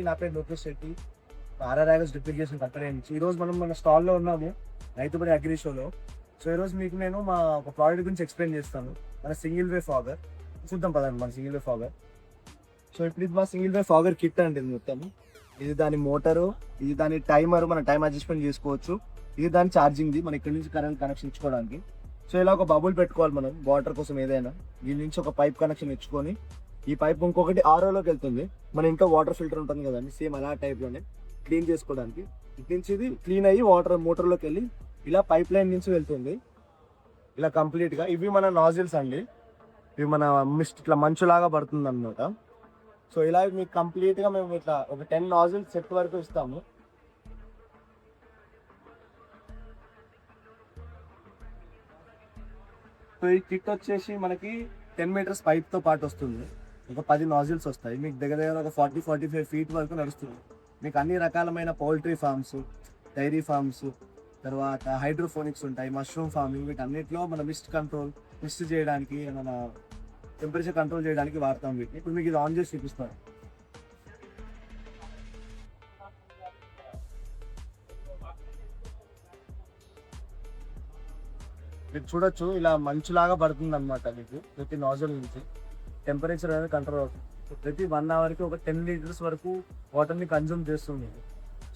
నా పేరు Lokesh Shetty, RRIS drip irrigation company నుంచి. ఈరోజు మనం మన స్టాల్లో ఉన్నాము, రైతుబడి అగ్రి షోలో. సో ఈరోజు మీకు నేను మా ఒక ప్రోడక్ట్ గురించి ఎక్స్ప్లెయిన్ చేస్తాను, మన సింగిల్ వే ఫాగర్. చూద్దాం పదండి మన సింగిల్ వే ఫాగర్. సో ఇప్పుడు ఇది మా సింగిల్ వే ఫాగర్ కిట్ అండి. ఇది మొత్తం ఇది దాని మోటరు, ఇది దాని టైమర్, మన టైం అడ్జస్ట్మెంట్ చేసుకోవచ్చు. ఇది దాని ఛార్జింగ్ది, మన ఇక్కడ నుంచి కరెంట్ కనెక్షన్ ఇచ్చుకోవడానికి. సో ఇలా ఒక బబుల్ పెట్టుకోవాలి మనం వాటర్ కోసం ఏదైనా. దీని నుంచి ఒక పైప్ కనెక్షన్ ఇచ్చుకొని, ఈ పైప్ ఇంకొకటి ఆర్ఓలోకి వెళ్తుంది. మన ఇంట్లో వాటర్ ఫిల్టర్ ఉంటుంది కదండి, సేమ్ అలా టైప్లోనే క్లీన్ చేసుకోవడానికి. ఇటు నుంచి ఇది క్లీన్ అయ్యి వాటర్ మోటార్లోకి వెళ్ళి ఇలా పైప్ లైన్ నుంచి వెళ్తుంది ఇలా కంప్లీట్గా. ఇవి మన నాజిల్స్ అండి, ఇవి మన మిస్ట్ ఇట్లా మంచులాగా పడుతుంది అనమాట. సో ఇలా మీకు కంప్లీట్గా మేము ఇట్లా ఒక 10 నాజిల్స్ సెట్ వరకు ఇస్తాము. సో ఈ కిట్ వచ్చేసి మనకి 10 మీటర్స్ పైప్తో పాటు వస్తుంది. ఒక 10 నాజిల్స్ వస్తాయి. మీకు దగ్గర దగ్గర ఒక 40-45 ఫీట్ వరకు నడుస్తుంది. మీకు అన్ని రకాలమైన పౌల్ట్రీ ఫార్మ్స్, డైరీ ఫార్మ్స్, తర్వాత హైడ్రోఫోనిక్స్ ఉంటాయి, మష్రూమ్ ఫార్మింగ్, వీటన్నిటిలో మన మిస్ట్ చేయడానికి, మన టెంపరేచర్ కంట్రోల్ చేయడానికి వాడతాం వీటిని. ఇప్పుడు మీకు ఇది ఆన్ చేసి చూపిస్తాను. మీరు చూడొచ్చు ఇలా మంచులాగా పడుతుంది అనమాట. మీకు ప్రతి నాజల్ నుంచి టెంపరేచర్ అనేది కంట్రోల్ అవుతుంది. ప్రతి 1 అవర్కి ఒక 10 లీటర్స్ వరకు వాటర్ని కన్జ్యూమ్ చేస్తుంది.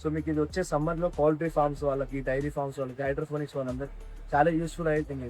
సో మీకు ఇది వచ్చే సమ్మర్లో పౌల్ట్రీ ఫార్మ్స్ వాళ్ళకి, డైరీ ఫార్మ్స్ వాళ్ళకి, హైడ్రోఫోనిక్స్ వాళ్ళందరికీ చాలా యూస్ఫుల్ అవుతుంది.